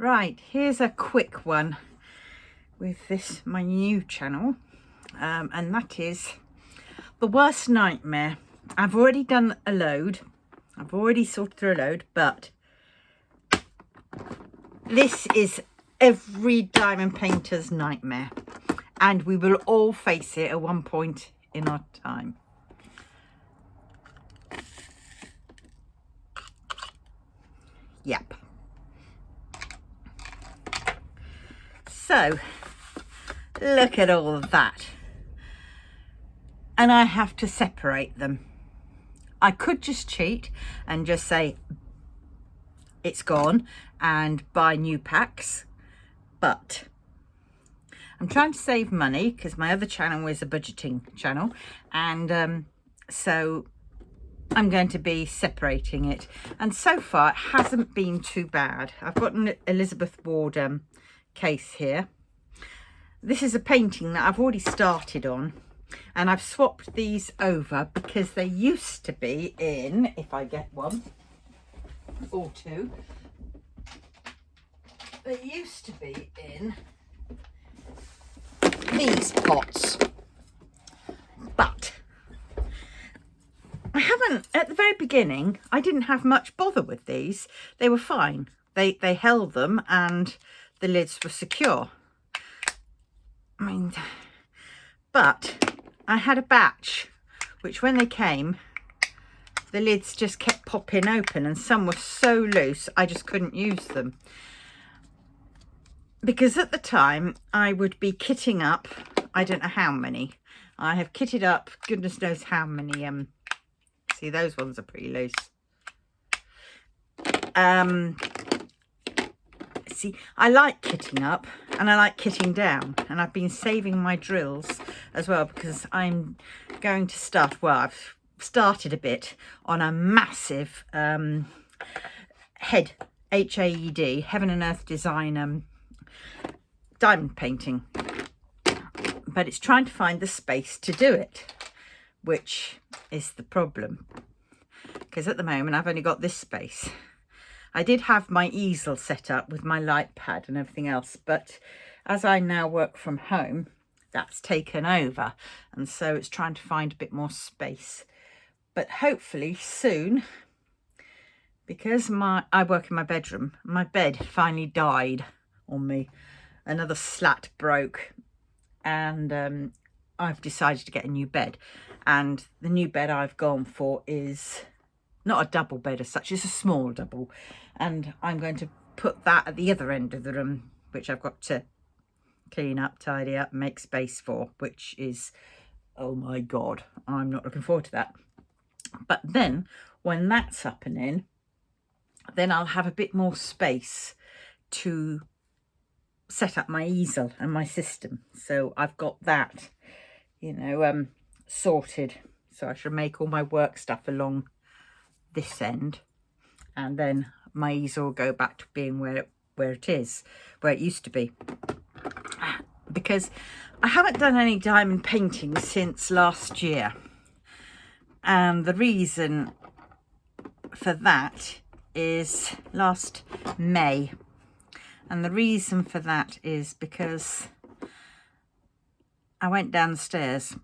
Right, here's a quick one with this, my new channel, and that is the worst nightmare. I've already done a load. I've already sorted through a load, but this is every diamond painter's nightmare, and we will all face it at one point in our time. Yep. So, look at all of that. And I have to separate them. I could just cheat and just say it's gone and buy new packs, but I'm trying to save money because my other channel is a budgeting channel, and so I'm going to be separating it. And so far it hasn't been too bad. I've got an Elizabeth Ward case here. This is a painting that I've already started on, and I've swapped these over because they used to be in, if I get one or two, they used to be in these pots, but I haven't, at the very beginning I didn't have much bother with these. They were fine, they held them and the lids were secure. I mean, but I had a batch which when they came, the lids just kept popping open, and some were so loose I just couldn't use them. Because at the time I would be kitting up, I don't know how many. I have kitted up goodness knows how many. See, those ones are pretty loose. See, I like kitting up and I like kitting down, and I've been saving my drills as well because I'm going to start, well, I've started a bit on a massive head, HAED, Heaven and Earth Design diamond painting, but it's trying to find the space to do it, which is the problem, because at the moment I've only got this space. I did have my easel set up with my light pad and everything else, but as I now work from home, that's taken over, and so it's trying to find a bit more space. But hopefully soon, because I work in my bedroom, my bed finally died on me. Another slat broke, and I've decided to get a new bed, and the new bed I've gone for is not a double bed as such, it's a small double, and I'm going to put that at the other end of the room, which I've got to clean up, tidy up, make space for, which is, oh my god, I'm not looking forward to that. But then when that's up and in, then I'll have a bit more space to set up my easel and my system. So I've got that, you know, sorted. So I should make all my work stuff along this end, and then my easel will go back to being where it is, where it used to be. Because I haven't done any diamond painting since last year, and the reason for that is last May. And the reason for that is because I went downstairs.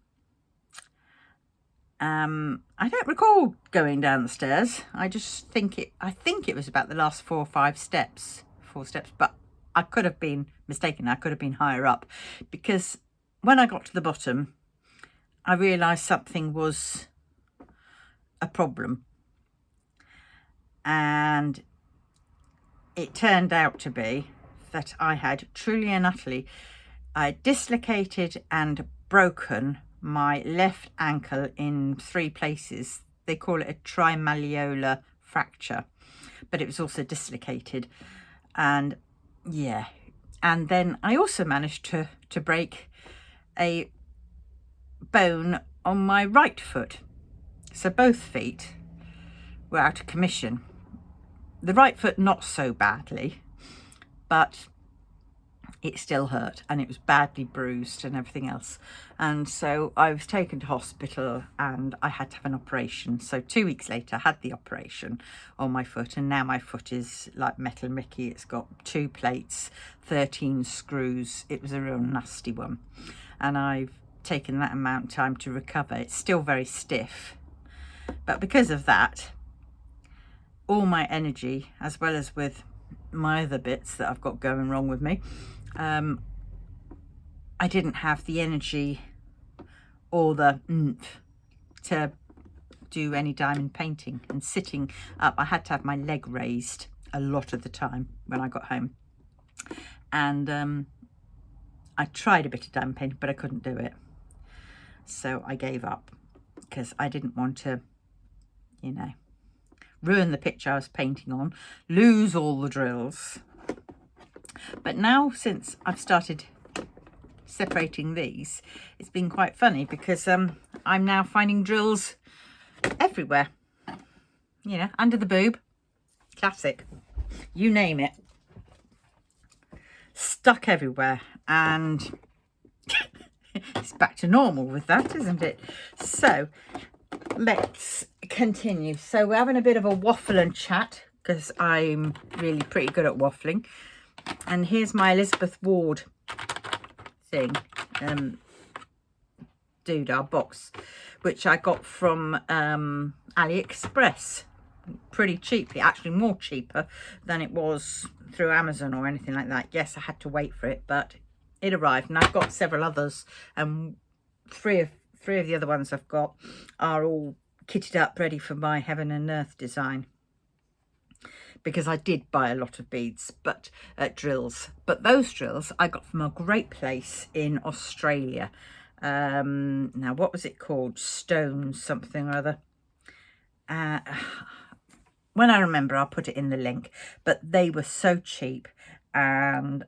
I don't recall going down the stairs. I think it was about the last 4 or 5 steps, 4 steps, but I could have been mistaken. I could have been higher up, because when I got to the bottom, I realised something was a problem, and it turned out to be that I had truly and utterly, I dislocated and broken my left ankle in 3 places. They call it a trimalleolar fracture, but it was also dislocated. And yeah, and then I also managed to break a bone on my right foot. So both feet were out of commission. The right foot not so badly, but it still hurt, and it was badly bruised and everything else. And so I was taken to hospital and I had to have an operation. So 2 weeks later I had the operation on my foot, and now my foot is like metal Mickey. It's got 2 plates, 13 screws. It was a real nasty one, and I've taken that amount of time to recover. It's still very stiff, but because of that, all my energy, as well as with my other bits that I've got going wrong with me, I didn't have the energy or the oomph to do any diamond painting. And sitting up, I had to have my leg raised a lot of the time when I got home. And I tried a bit of diamond painting, but I couldn't do it. So I gave up because I didn't want to, you know, ruin the picture I was painting on, lose all the drills. But now, since I've started separating these, it's been quite funny because I'm now finding drills everywhere, you know, under the boob, classic, you name it, stuck everywhere. And it's back to normal with that, isn't it? So let's continue. So we're having a bit of a waffle and chat because I'm really pretty good at waffling. And here's my Elizabeth Ward thing, doodah box, which I got from AliExpress pretty cheaply, actually more cheaper than it was through Amazon or anything like that. Yes, I had to wait for it, but it arrived, and I've got several others, and three of the other ones I've got are all kitted up ready for my Heaven and Earth design, because I did buy a lot of beads, but drills. But those drills I got from a great place in Australia. Now, what was it called? Stone something or other. When I remember, I'll put it in the link. But they were so cheap, and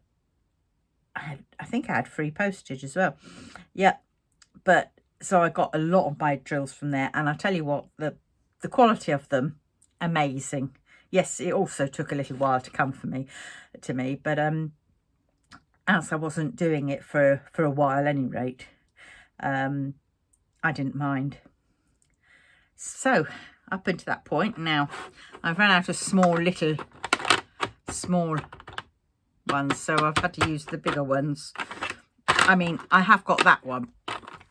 I think I had free postage as well. Yeah, but so I got a lot of my drills from there, and I tell you what, the quality of them, amazing. Yes, it also took a little while to come to me, but as I wasn't doing it for a while, at any rate, I didn't mind. So up until that point, now I've run out of small ones, so I've had to use the bigger ones. I mean, I have got that one,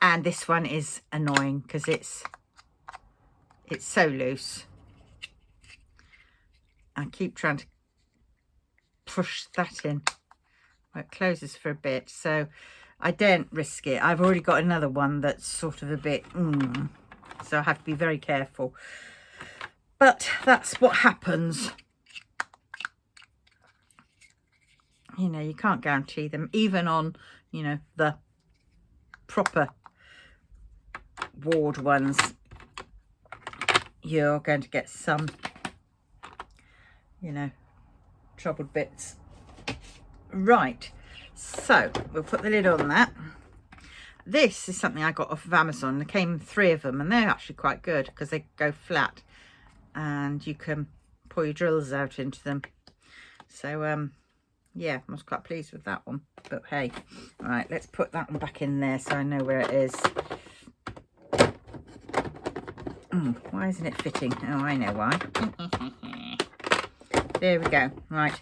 and this one is annoying because it's so loose. I keep trying to push that in. Well, it closes for a bit, so I don't risk it. I've already got another one that's sort of a bit, so I have to be very careful. But that's what happens. You know, you can't guarantee them, even on, you know, the proper Ward ones. You're going to get some, you know, troubled bits. Right, so we'll put the lid on that. This is something I got off of Amazon. There came 3 of them, and they're actually quite good because they go flat and you can pull your drills out into them. So yeah, I was quite pleased with that one. But hey, all right, let's put that one back in there so I know where it is. Why isn't it fitting? Oh, I know why. There we go. Right,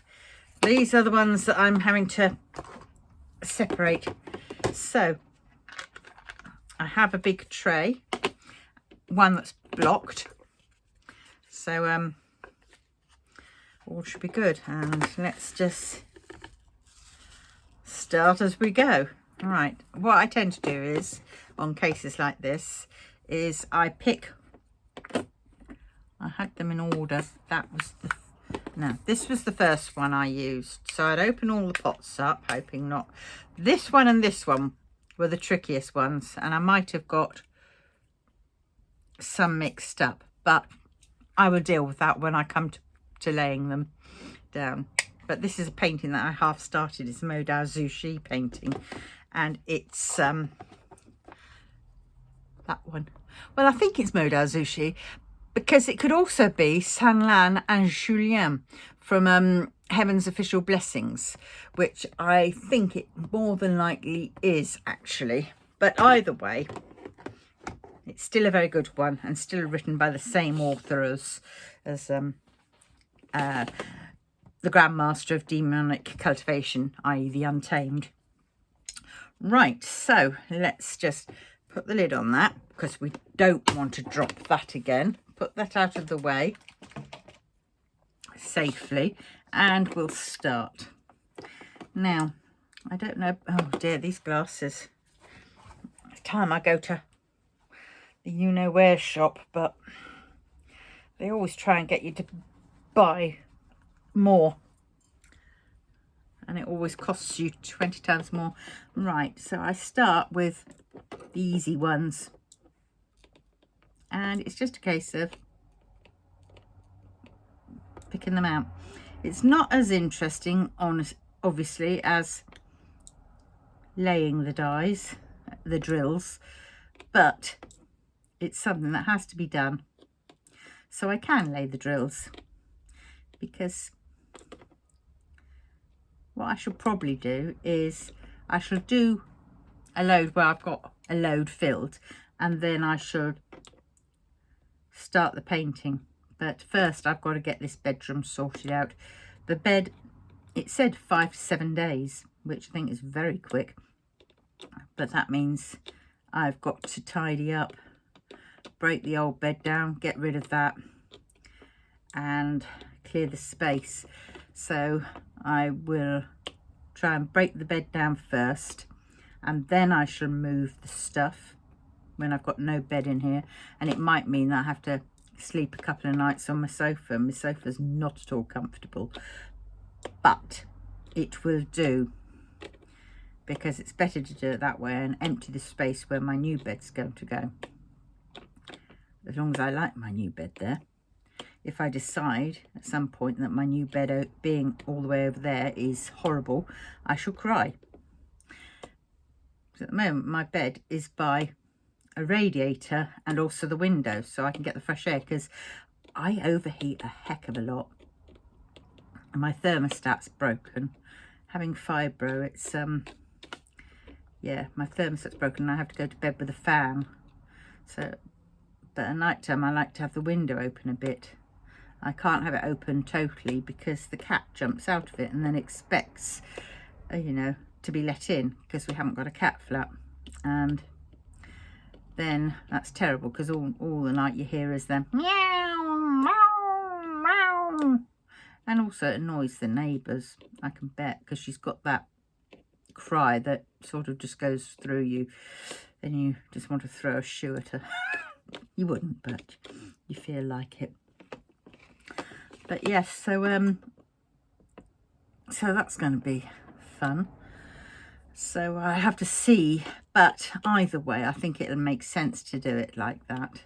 these are the ones that I'm having to separate. So I have a big tray, one that's blocked, so all should be good. And let's just start as we go. All right, what I tend to do is, on cases like this, is I had them in order. That was this was the first one I used. So I'd open all the pots up, hoping not. This one and this one were the trickiest ones, and I might have got some mixed up, but I will deal with that when I come to laying them down. But this is a painting that I half started. It's a Modao Zushi painting, and it's that one. Well, I think it's Modao Zushi, because it could also be Saint Lan and Julien from Heaven's Official Blessings, which I think it more than likely is actually. But either way, it's still a very good one and still written by the same author as the Grandmaster of Demonic Cultivation, i.e. the Untamed. Right, so let's just put the lid on that because we don't want to drop that again. Put that out of the way safely and we'll start. Now, I don't know, oh dear, these glasses. It's time I go to the you-know-where shop, but they always try and get you to buy more. And it always costs you 20 times more. Right, so I start with the easy ones. And it's just a case of picking them out. It's not as interesting, obviously, as laying the dies, the drills, but it's something that has to be done. So I can lay the drills because what I should probably do is I shall do a load where I've got a load filled and then I should start the painting. But first I've got to get this bedroom sorted out. The bed, it said 5 to 7 days, which I think is very quick. But that means I've got to tidy up, break the old bed down, get rid of that and clear the space. So I will try and break the bed down first and then I shall move the stuff when I've got no bed in here. And it might mean that I have to sleep a couple of nights on my sofa. My sofa's not at all comfortable, but it will do because it's better to do it that way and empty the space where my new bed's going to go. As long as I like my new bed there. If I decide at some point that my new bed being all the way over there is horrible, I shall cry. So at the moment, my bed is by a radiator and also the window, so I can get the fresh air because I overheat a heck of a lot. And my thermostat's broken. Having fibro, it's, yeah, my thermostat's broken and I have to go to bed with a fan. So, but at night time, I like to have the window open a bit. I can't have it open totally because the cat jumps out of it and then expects, you know, to be let in because we haven't got a cat flap. And then that's terrible because all the night you hear is them meow, meow, meow. And also it annoys the neighbours, I can bet, because she's got that cry that sort of just goes through you and you just want to throw a shoe at her. You wouldn't, but you feel like it. But yes, so that's going to be fun. So I have to see, but either way, I think it'll make sense to do it like that.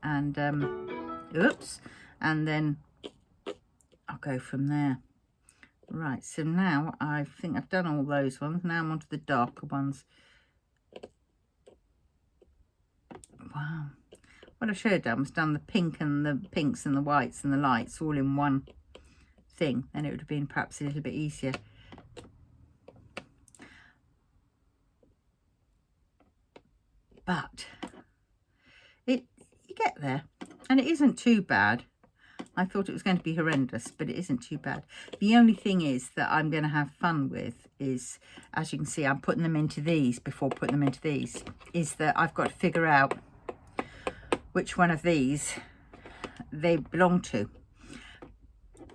And oops, and then I'll go from there. Right, so now I think I've done all those ones. Now I'm on to the darker ones. Wow. What I should have done was done the pink and the pinks and the whites and the lights all in one thing. Then it would have been perhaps a little bit easier. But you get there and it isn't too bad. I thought it was going to be horrendous, but it isn't too bad. The only thing is that I'm going to have fun with is, as you can see, I'm putting them into these before putting them into these, is that I've got to figure out which one of these they belong to.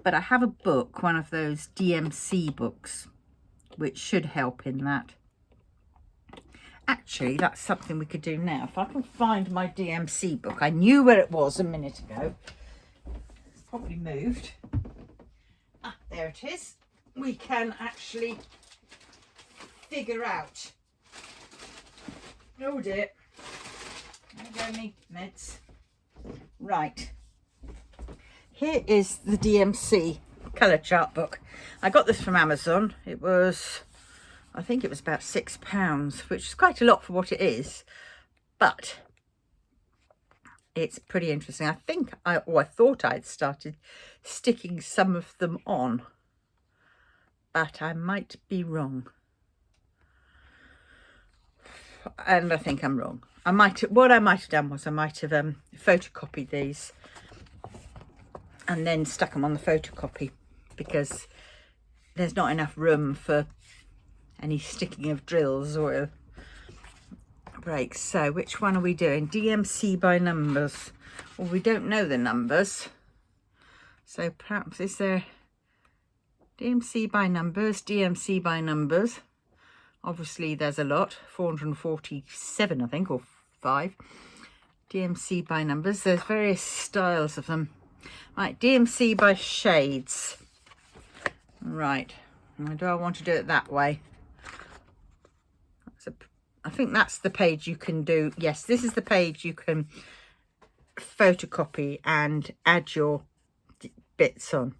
But I have a book, one of those DMC books, which should help in that. Actually, that's something we could do now. If I can find my DMC book. I knew where it was a minute ago. It's probably moved. Ah, there it is. We can actually figure out. Oh dear. There go me meds. Right. Here is the DMC colour chart book. I got this from Amazon. It was, I think it was about £6, which is quite a lot for what it is. But it's pretty interesting. I think I thought I'd started sticking some of them on, but I might be wrong. And I think I'm wrong. What I might have done was I might have photocopied these and then stuck them on the photocopy, because there's not enough room for any sticking of drills or breaks. So which one are we doing? DMC by numbers. Well, we don't know the numbers, so perhaps is there DMC by numbers, DMC by numbers. Obviously there's a lot, 447 I think, or 5. DMC by numbers. There's various styles of them. Right, DMC by shades. Right, do I want to do it that way? I think that's the page you can do. Yes, this is the page you can photocopy and add your bits on.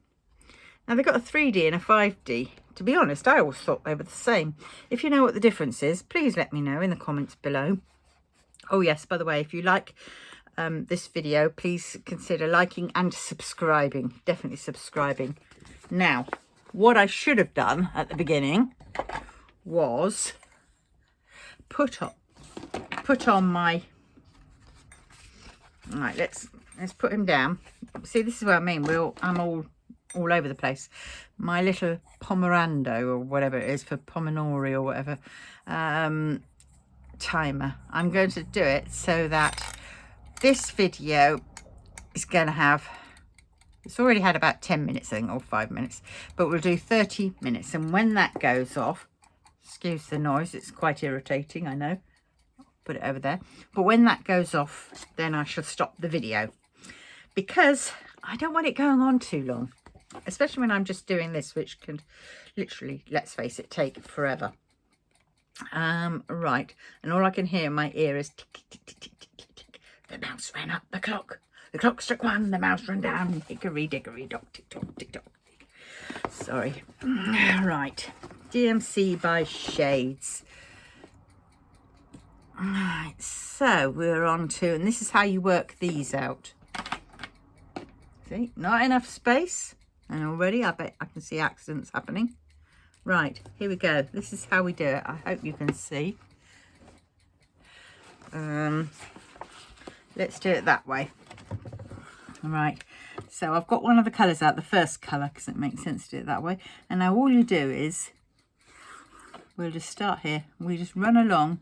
Now they've got a 3D and a 5D. To be honest, I always thought they were the same. If you know what the difference is, please let me know in the comments below. Oh yes, by the way, if you like this video, please consider liking and subscribing. Definitely subscribing. Now, what I should have done at the beginning was put on my... All right, let's put him down. See, this is what I mean. I'm all over the place. My little Pomerando, or whatever it is, for Pominori or whatever, timer. I'm going to do it so that this video is going to have, it's already had about 10 minutes, I think, or 5 minutes, but we'll do 30 minutes. And when that goes off, excuse the noise, it's quite irritating, I know. Put it over there. But when that goes off, then I shall stop the video, because I don't want it going on too long, especially when I'm just doing this, which can literally, let's face it, take forever. Right, and all I can hear in my ear is tick, tick, tick, tick, tick, tick, tick. The mouse ran up the clock. The clock struck 1, the mouse ran down. Hickory dickory dock, tick tock, tick tock. Sorry. Right, DMC by shades. Right, so we're on to, and this is how you work these out. See, not enough space, and already I bet I can see accidents happening. Right, here we go. This is how we do it. I hope you can see. Let's do it that way. All right, so I've got one of the colours out, the first colour, because it makes sense to do it that way. And now all you do is, we'll just start here. We just run along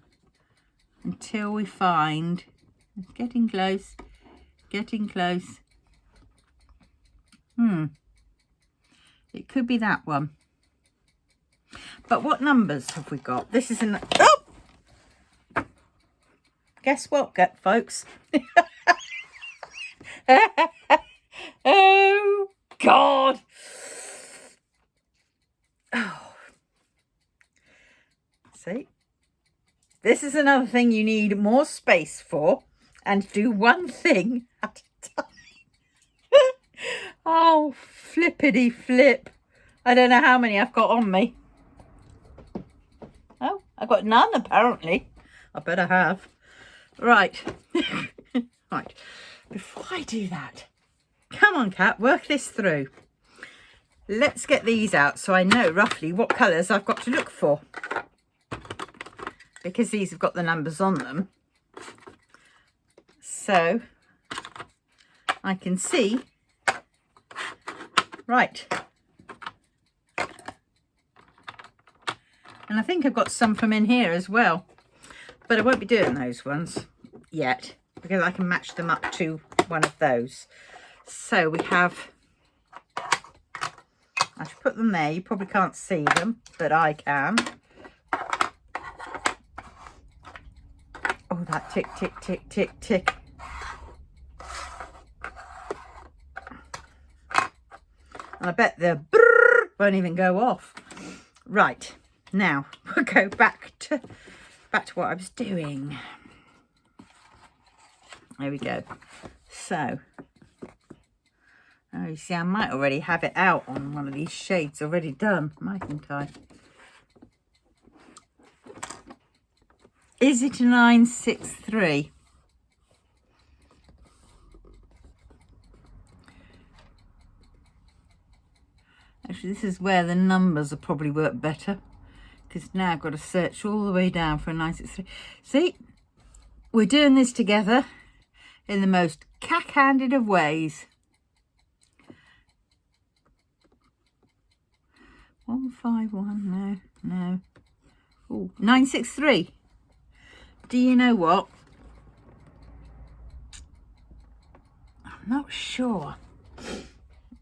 until we find, it's getting close, getting close. It could be that one. But what numbers have we got? This is an... Oh! Guess what, folks? Oh, God. Oh. See? This is another thing you need more space for, and do one thing at a time. Oh, flippity flip. I don't know how many I've got on me. Oh, I've got none apparently. I better have. Right. Right. Before I do that, come on, Cat, work this through. Let's get these out so I know roughly what colours I've got to look for, because these have got the numbers on them. So I can see. Right. And I think I've got some from in here as well, but I won't be doing those ones yet because I can match them up to one of those. So we have, I should put them there. You probably can't see them, but I can. Oh, that tick, tick, tick, tick, tick. And I bet the brrr won't even go off. Right, now we'll go back to what I was doing. There we go. So, oh, you see, I might already have it out on one of these shades already done, mightn't I? Is it a 963? Actually, this is where the numbers will probably work better, because now I've got to search all the way down for a 963. See, we're doing this together in the most cack-handed of ways. 151, no. Oh, 963. Do you know what? I'm not sure.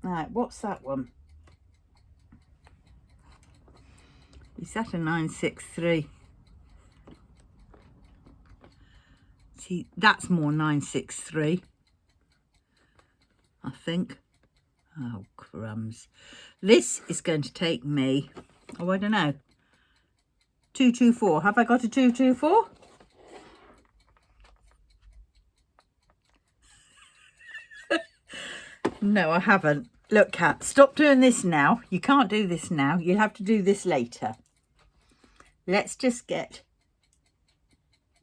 Right, what's that one? Is that a 963? See, that's more 963, I think. Oh, crumbs. This is going to take me, oh, I don't know, 224. Have I got a 224? No, I haven't. Look, Kat, stop doing this now. You can't do this now. You'll have to do this later. Let's just get...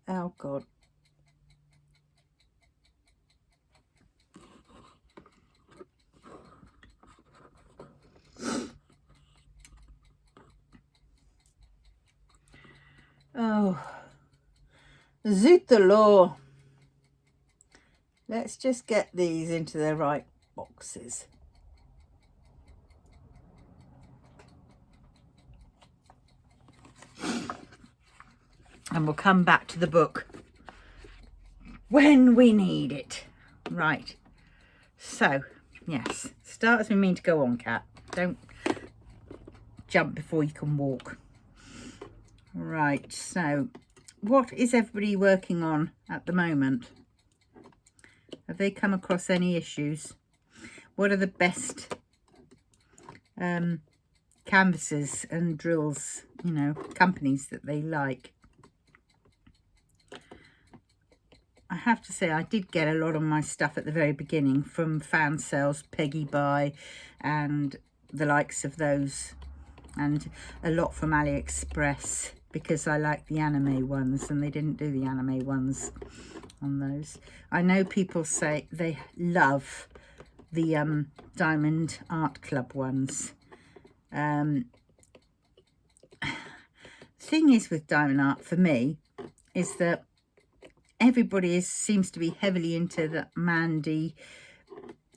Oh, God. Oh, zoot the law. Let's just get these into their right boxes. And we'll come back to the book when we need it. Right. So, yes. Start as we mean to go on, Kat. Don't jump before you can walk. Right. So, what is everybody working on at the moment? Have they come across any issues? What are the best canvases and drills, you know, companies that they like? I have to say, I did get a lot of my stuff at the very beginning from Fan Sales, Peggy Buy, and the likes of those, and a lot from AliExpress, because I like the anime ones, and they didn't do the anime ones on those. I know people say they love the Diamond Art Club ones. Thing is with Diamond Art for me is that everybody seems to be heavily into the Mandy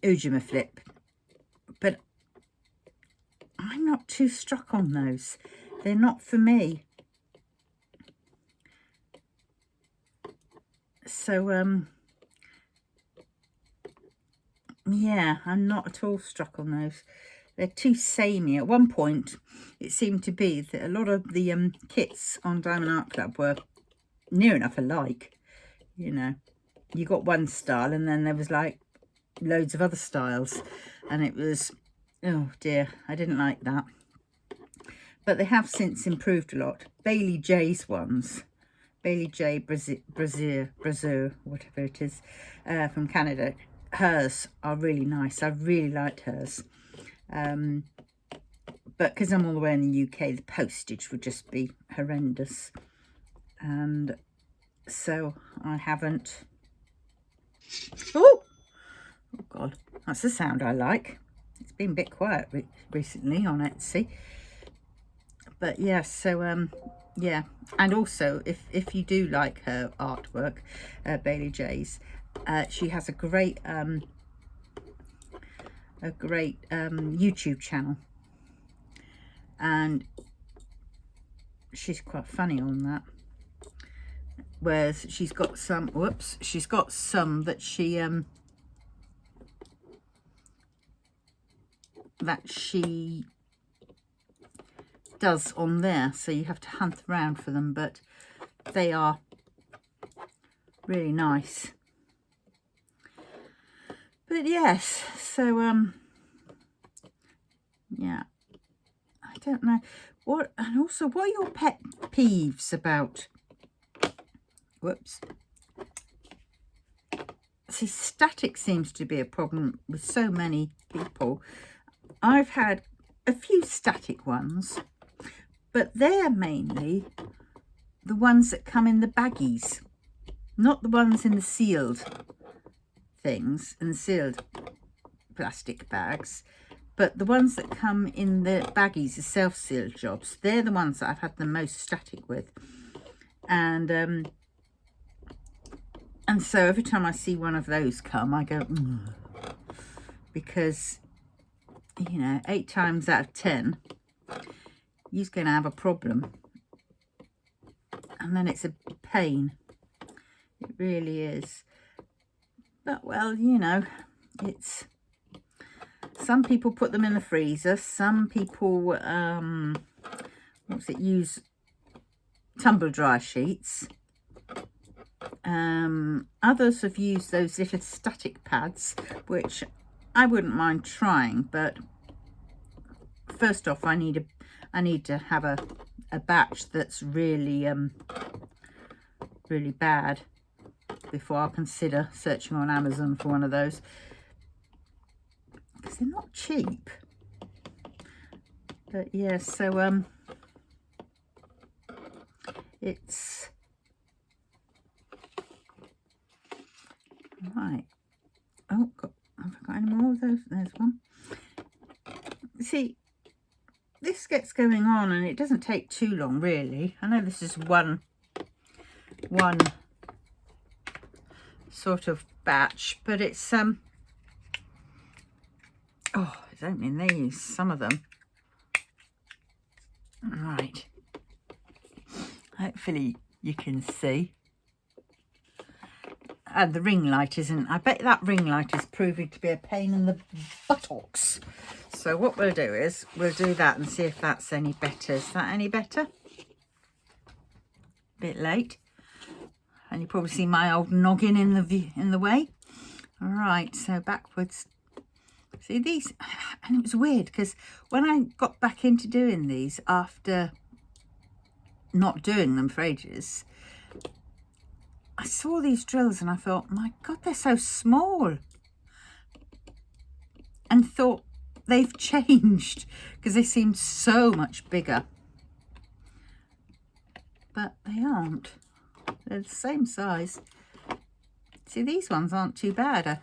Ujima flip, but I'm not too struck on those. They're not for me. So yeah, I'm not at all struck on those. They're too samey. At one point it seemed to be that a lot of the kits on Diamond Art Club were near enough alike. You know, you got one style and then there was like loads of other styles, and it was, oh dear, I didn't like that. But they have since improved a lot. Bailey J's ones, Bailey J Brazil, whatever it is, from Canada, hers are really nice. I really liked hers. But because I'm all the way in the UK, the postage would just be horrendous. And so I haven't. Oh God, that's the sound I like. It's been a bit quiet recently on Etsy. But yes, so yeah. And also, if you do like her artwork, Bailey J's, she has a great YouTube channel, and she's quite funny on that. Whereas she's got some, whoops, she's got some that she does on there, so you have to hunt around for them, but they are really nice. But yes, so yeah, I don't know what, and also what are your pet peeves about, whoops, see, static seems to be a problem with so many people. I've had a few static ones, but they're mainly the ones that come in the baggies, not the ones in the sealed things, in the sealed plastic bags. But the ones that come in the baggies, the self-sealed jobs, they're the ones that I've had the most static with. And so every time I see one of those come, I go, because, you know, 8 times out of 10, you're going to have a problem. And then it's a pain. It really is. But, well, you know, it's... Some people put them in the freezer. Some people, use tumble dryer sheets. Others have used those little static pads, which I wouldn't mind trying. But first off, I need to have a batch that's really really bad before I'll consider searching on Amazon for one of those. Because they're not cheap. But yeah, so it's right. Oh, have I got any more of those? There's one. See, this gets going on and it doesn't take too long, really. I know this is one sort of batch, but it's oh, it's opening these, some of them. Right. Hopefully you can see. And the ring light isn't. I bet that ring light is proving to be a pain in the buttocks. So what we'll do is we'll do that and see if that's any better. Is that any better? Bit late. And you probably see my old noggin in the way. All right, so backwards. See these, and it was weird because when I got back into doing these after not doing them for ages, I saw these drills and I thought, my God, they're so small. And thought they've changed because they seem so much bigger. But they aren't. They're the same size. See, these ones aren't too bad.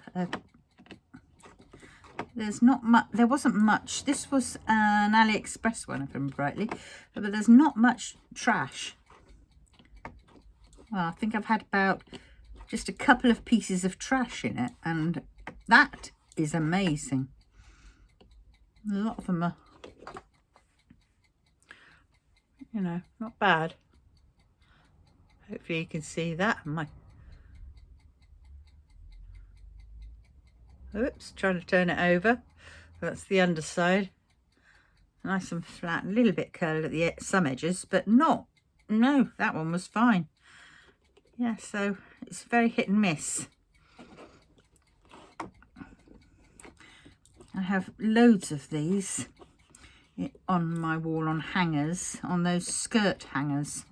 There's not much, there wasn't much. This was an AliExpress one, if I remember rightly, but there's not much trash. Well, I think I've had about just a couple of pieces of trash in it, and that is amazing. A lot of them are, you know, not bad. Hopefully you can see that. Oops, trying to turn it over. That's the underside. Nice and flat, a little bit curled at some edges, but no, that one was fine. Yeah, so it's very hit and miss. I have loads of these on my wall on hangers, on those skirt hangers.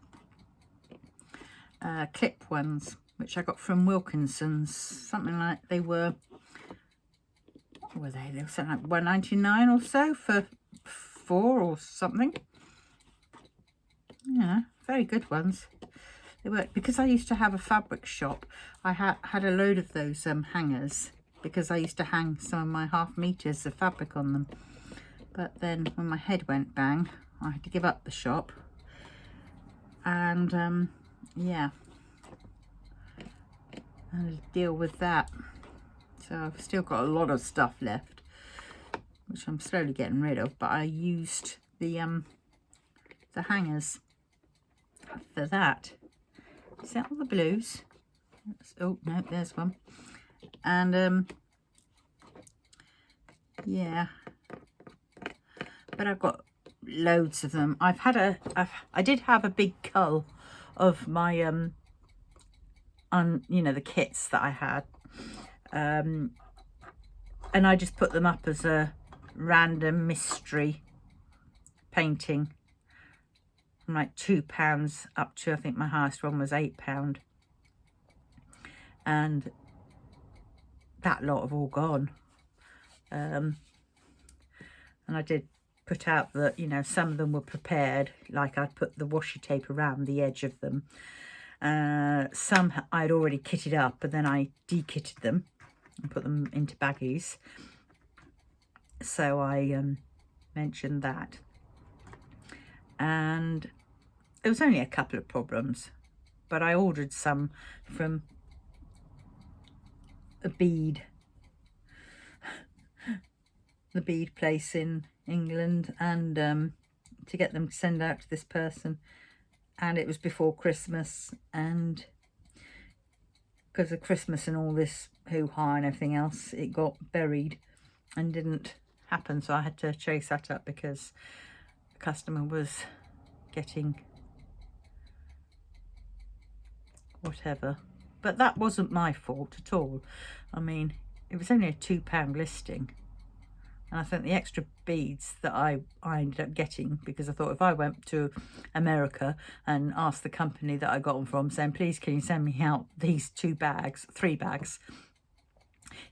Clip ones, which I got from Wilkinson's. Something like they were... What were they? They were something like $1.99 or so for 4 or something. Yeah, very good ones. They were, because I used to have a fabric shop. I had a load of those hangers because I used to hang some of my 1/2 meters of fabric on them. But then when my head went bang, I had to give up the shop. And yeah, I'll deal with that. So I've still got a lot of stuff left, which I'm slowly getting rid of, but I used the hangers for that. Is that all the blues? Oh no, there's one. And yeah, but I've got loads of them. I did have a big cull of my you know, the kits that I had. And I just put them up as a random mystery painting from like £2 up to, I think my highest one was £8, and that lot have all gone. And I did put out that, you know, some of them were prepared, like I'd put the washi tape around the edge of them. Some I'd already kitted up, and then I de-kitted them and put them into baggies. So I mentioned that, and there was only a couple of problems, but I ordered some from the bead place in England, and to get them to send out to this person, and it was before Christmas, and because of Christmas and all this hoo-ha and everything else, it got buried and didn't happen. So I had to chase that up because the customer was getting whatever. But that wasn't my fault at all. I mean, it was only a £2 listing. And I think the extra beads that I ended up getting, because I thought if I went to America and asked the company that I got them from, saying, please can you send me out these 3 bags,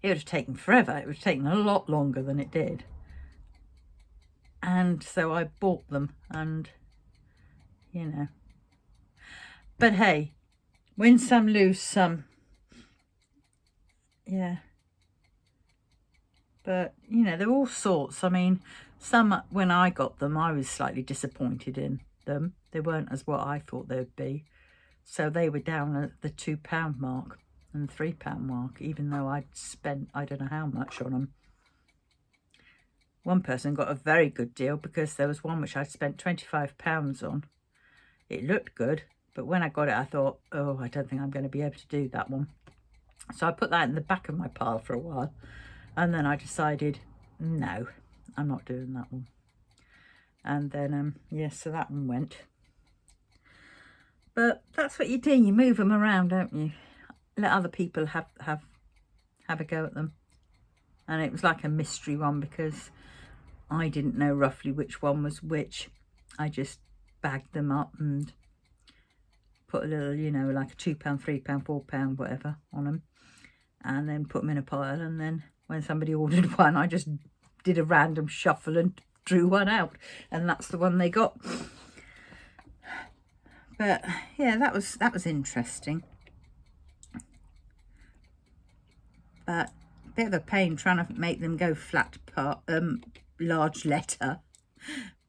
it would have taken forever. It would have taken a lot longer than it did. And so I bought them, and, you know. But hey, win some, lose some. Yeah. But, you know, they're all sorts. I mean, some, when I got them, I was slightly disappointed in them. They weren't as what I thought they'd be. So they were down at the £2 mark and the £3 mark, even though I'd spent, I don't know how much on them. One person got a very good deal because there was one which I'd spent £25 on. It looked good, but when I got it, I thought, oh, I don't think I'm going to be able to do that one. So I put that in the back of my pile for a while. And then I decided, no, I'm not doing that one. And then, yes, so that one went. But that's what you do. You move them around, don't you? Let other people have a go at them. And it was like a mystery one because I didn't know roughly which one was which. I just bagged them up and put a little, you know, like a £2, £3, £4, whatever on them. And then put them in a pile, and then when somebody ordered one, I just did a random shuffle and drew one out, and that's the one they got. But yeah, that was interesting. But a bit of a pain trying to make them go flat part, large letter,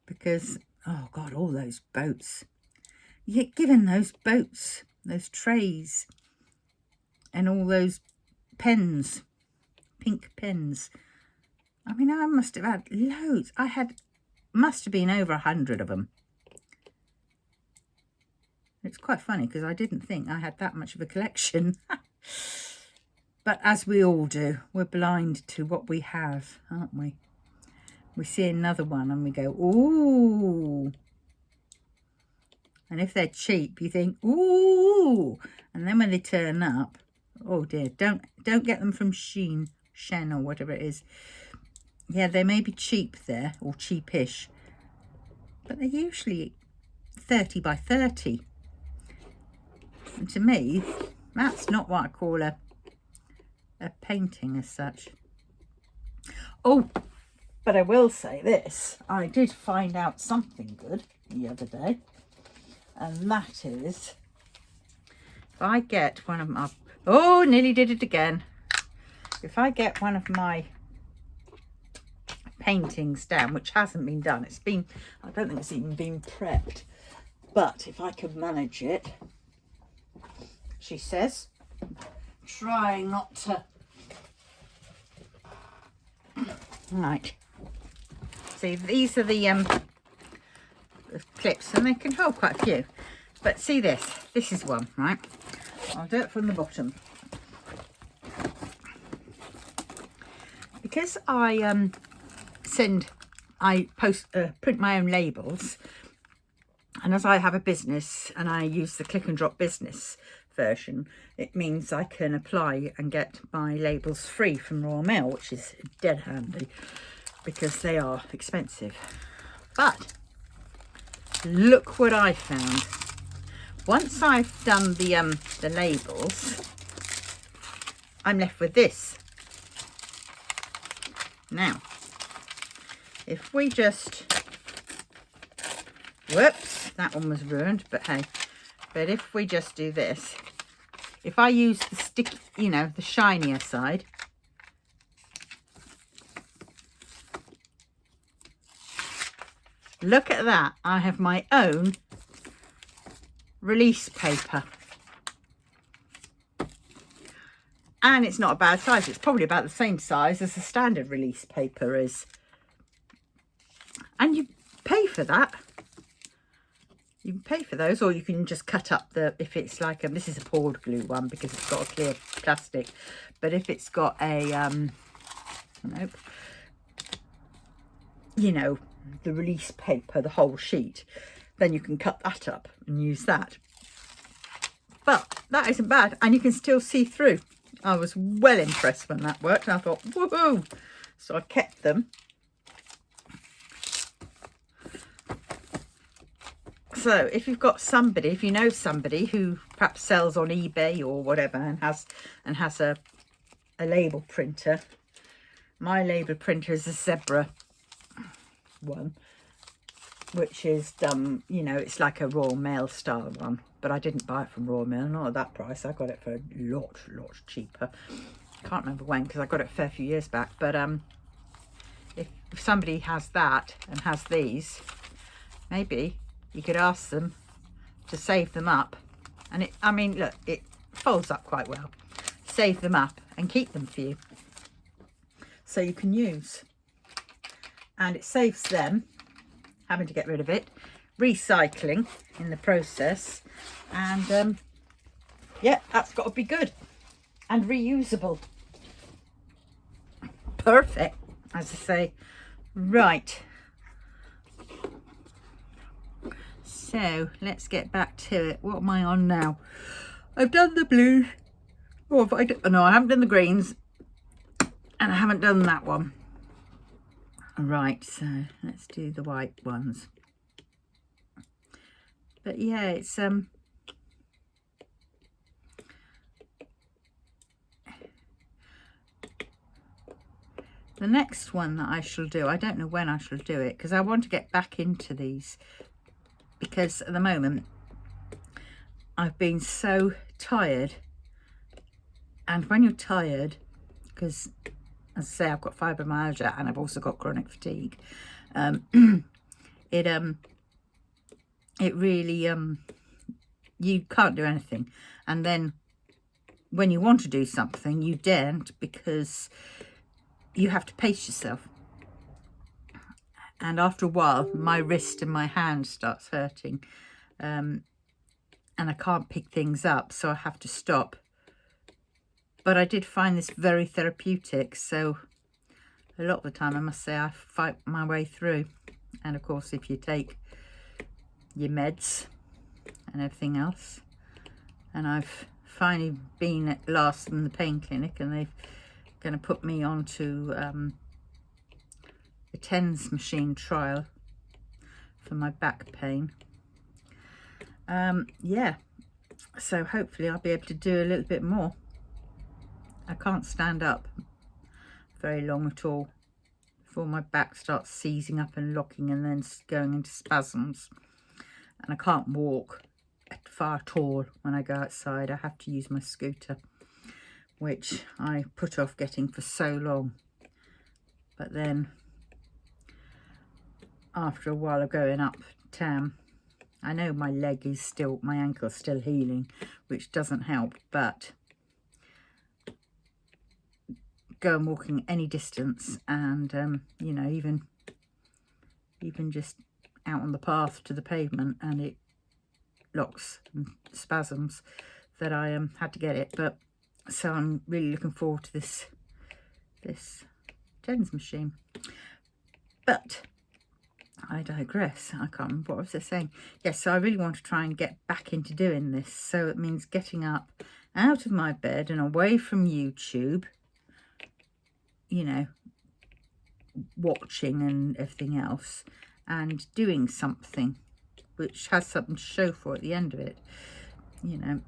because oh god, all those boats. You get given those boats, those trays, and all those pens. Pink pens. I mean, I must have had loads. Must have been over 100 of them. It's quite funny because I didn't think I had that much of a collection. But as we all do, we're blind to what we have, aren't we? We see another one and we go, ooh. And if they're cheap, you think, ooh. And then when they turn up, oh dear, don't get them from Shen or whatever it is. Yeah, they may be cheap there, or cheapish, but they're usually 30 by 30. And to me, that's not what I call a painting as such. Oh, but I will say this. I did find out something good the other day, and that is, if I get one of my, oh, nearly did it again. If I get one of my paintings down, which hasn't been done, it's been, I don't think it's even been prepped, but if I could manage it, she says, trying not to, right, see, these are the clips, and they can hold quite a few, but see this is one, right? I'll do it from the bottom. Because I print my own labels, and as I have a business and I use the click and drop business version, it means I can apply and get my labels free from Royal Mail, which is dead handy because they are expensive. But look what I found. Once I've done the labels, I'm left with this. Now, if we just, whoops, that one was ruined, but hey, but if we just do this, if I use the stick, you know, the shinier side, look at that. I have my own release paper. And it's not a bad size. It's probably about the same size as the standard release paper is. And you pay for that. You can pay for those, or you can just cut up the, if it's like this is a poured glue one because it's got a clear plastic. But if it's got a, nope, you know, the release paper, the whole sheet, then you can cut that up and use that. But that isn't bad, and you can still see through. I was well impressed when that worked, and I thought, woohoo! So I've kept them. So if you've got somebody, if you know somebody who perhaps sells on eBay or whatever and has a label printer, my label printer is a Zebra one, which is you know, it's like a Royal Mail style one, but I didn't buy it from Royal Mail, not at that price. I got it for a lot cheaper. Can't remember when, because I got it a fair few years back. But if somebody has that and has these, maybe you could ask them to save them up. And it, I mean, look, it folds up quite well. Save them up and keep them for you, so you can use. And it saves them having to get rid of it, recycling in the process, and yeah, that's got to be good and reusable. Perfect, as I say. Right, so let's get back to it. What am I on now? I've done the blues. Oh, have I done? No, I haven't done the greens, and I haven't done that one. Right, so let's do the white ones. But yeah, it's the next one that I shall do, I don't know when I shall do it, because I want to get back into these, because at the moment I've been so tired. And when you're tired, because as I say, I've got fibromyalgia and I've also got chronic fatigue, it really you can't do anything. And then when you want to do something, you daren't, because you have to pace yourself. And after a while, my wrist and my hand starts hurting, and I can't pick things up, so I have to stop. But I did find this very therapeutic, so a lot of the time, I must say, I fight my way through. And of course, if you take your meds and everything else, and I've finally been at last in the pain clinic, and they're going to put me onto the TENS machine trial for my back pain. Yeah, so hopefully I'll be able to do a little bit more. I can't stand up very long at all before my back starts seizing up and locking and then going into spasms. And I can't walk far at all when I go outside. I have to use my scooter, which I put off getting for so long. But then after a while of going uptown, I know my leg is still, my ankle's still healing, which doesn't help, but going walking any distance, and you know, even just out on the path to the pavement, and it locks and spasms, that I had to get it. But so I'm really looking forward to this TENS machine. But I digress. I can't remember what was I saying. Yes, so I really want to try and get back into doing this. So it means getting up out of my bed and away from YouTube, you know, watching and everything else, and doing something which has something to show for at the end of it, you know,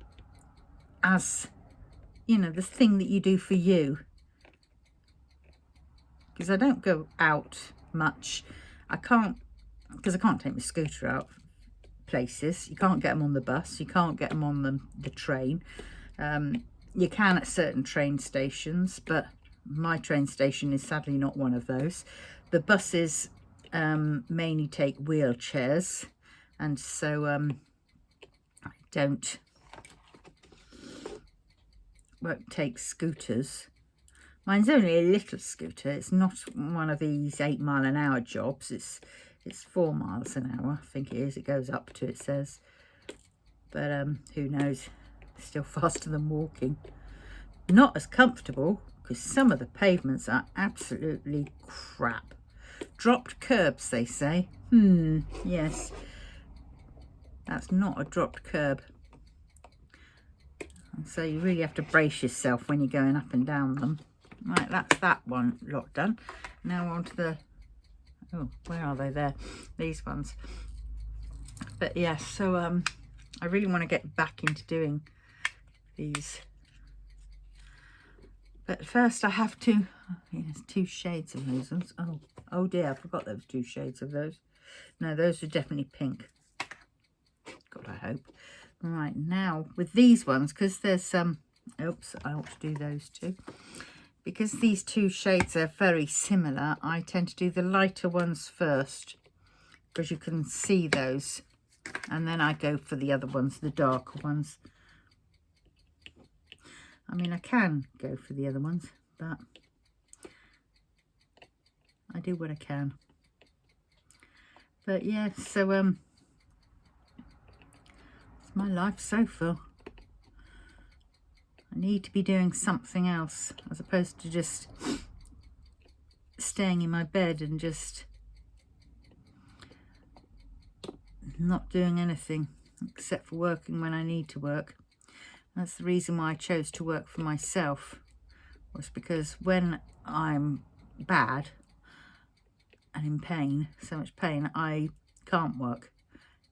as, you know, the thing that you do for you. Because I don't go out much. I can't, because I can't take my scooter out places. You can't get them on the bus. You can't get them on the train. You can at certain train stations, but my train station is sadly not one of those. The buses mainly take wheelchairs, and so won't take scooters. Mine's only a little scooter. It's not one of these 8-mile-an-hour jobs. It's 4 miles an hour, I think it is. It goes up to, it says. But who knows? Still faster than walking. Not as comfortable, because some of the pavements are absolutely crap. Dropped curbs, they say. Yes. That's not a dropped curb. And so you really have to brace yourself when you're going up and down them. Right, that's that one lot done. Now on to the... Oh, where are they? There. These ones. But yes, so I really want to get back into doing these. But first I have to... There's 2 shades of those ones. Oh dear, I forgot there was 2 shades of those. No, those are definitely pink. God, I hope. Right, now with these ones, because there's some... Oops, I ought to do those too. Because these 2 shades are very similar, I tend to do the lighter ones first, because you can see those. And then I go for the other ones, the darker ones. I mean, I can go for the other ones, but I do what I can. But yeah, so it's my life so far. I need to be doing something else as opposed to just staying in my bed and just not doing anything except for working when I need to work. That's the reason why I chose to work for myself, was because when I'm bad and in pain, so much pain, I can't work.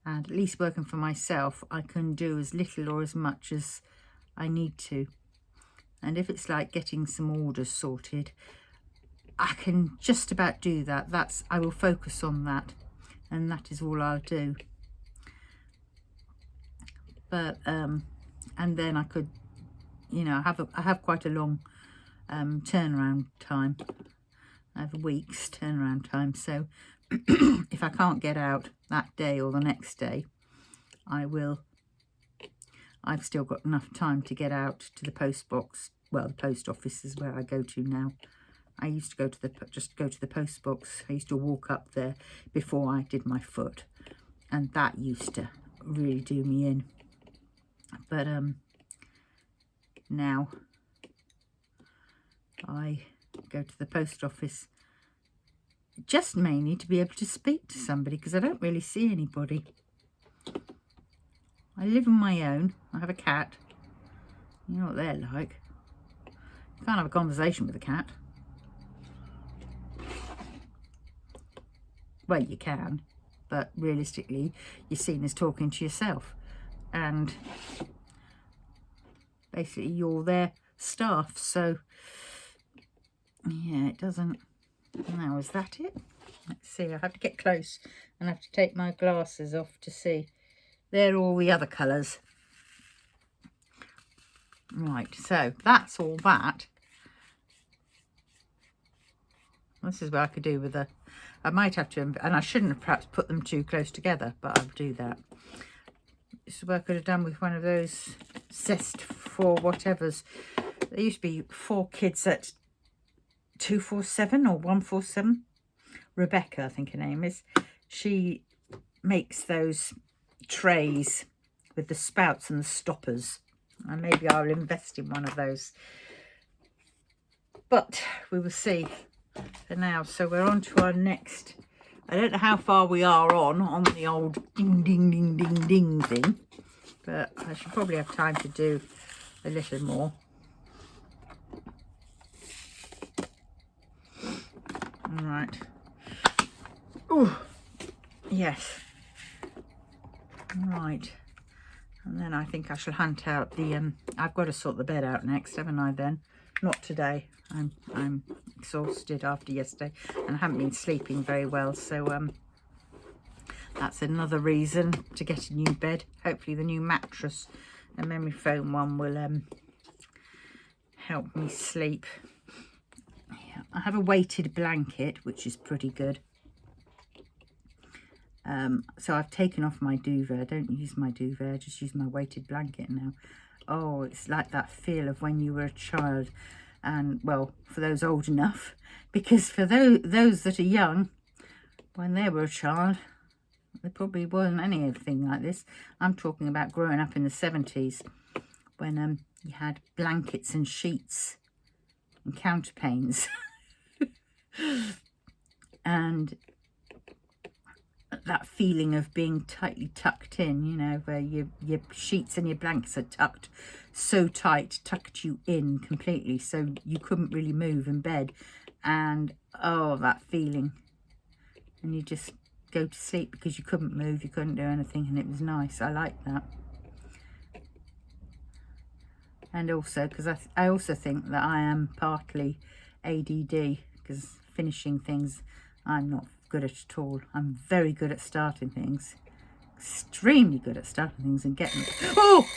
And at least working for myself, I can do as little or as much as I need to. And if it's like getting some orders sorted, I can just about do that. I will focus on that, and that is all I'll do. But and then I could, you know, I have quite a long turnaround time. I have a week's turnaround time, so if I can't get out that day or the next day, I've still got enough time to get out to the post box. Well, the post office is where I go to now. I used to go to the post box. I used to walk up there before I did my foot, and that used to really do me in. But now I go to the post office just mainly to be able to speak to somebody, because I don't really see anybody. I live on my own. I have a cat. You know what they're like. You can't have a conversation with a cat. Well, you can, but realistically, you're seen as talking to yourself. And basically, you're their staff. So, yeah, it doesn't... Now, is that it? Let's see. I have to get close and I have to take my glasses off to see. They're all the other colours. Right, so that's all that. This is what I could do with I might have to, and I shouldn't have perhaps put them too close together, but I'll do that. This is what I could have done with one of those Zest for whatevers. There used to be 4 kids at 247 or 147. Rebecca, I think her name is. She makes those trays with the spouts and the stoppers, and maybe I'll invest in one of those, but we will see for now. So we're on to our next. I don't know how far we are on the old ding ding ding ding ding thing, but I should probably have time to do a little more. All right. Oh yes. Right, and then I think I shall hunt out the I've got to sort the bed out next, haven't I? Then not today. I'm exhausted after yesterday, and I haven't been sleeping very well, so that's another reason to get a new bed. Hopefully the new mattress, the memory foam one, will help me sleep. Yeah, I have a weighted blanket, which is pretty good. So I've taken off my duvet. I don't use my duvet, I just use my weighted blanket now. Oh, it's like that feel of when you were a child. And, well, for those old enough, because for those that are young, when they were a child, there probably wasn't anything like this. I'm talking about growing up in the 70s, when you had blankets and sheets and counterpanes. And that feeling of being tightly tucked in, you know, where your sheets and your blankets are tucked so tight, tucked you in completely, so you couldn't really move in bed. And oh, that feeling, and you just go to sleep because you couldn't move, you couldn't do anything, and it was nice. I like that. And also because I also think that I am partly ADD, because finishing things I'm not good at all. I'm very good at starting things, extremely good at starting things and getting oh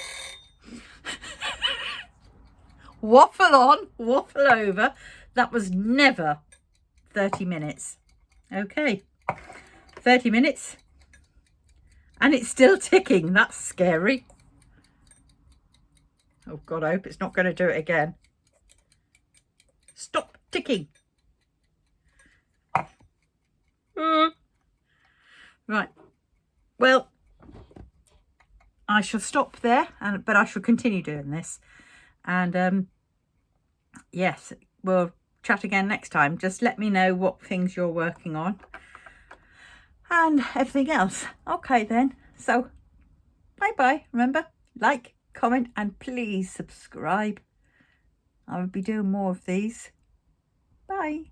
waffle on, waffle over. That was never 30 minutes. Okay, 30 minutes and it's still ticking. That's scary. Oh God, I hope it's not going to do it again. Stop ticking. Right, well, I shall stop there, but I shall continue doing this. And yes, we'll chat again next time. Just let me know what things you're working on and everything else. Okay then, so bye bye. Remember, like, comment and please subscribe. I will be doing more of these. Bye.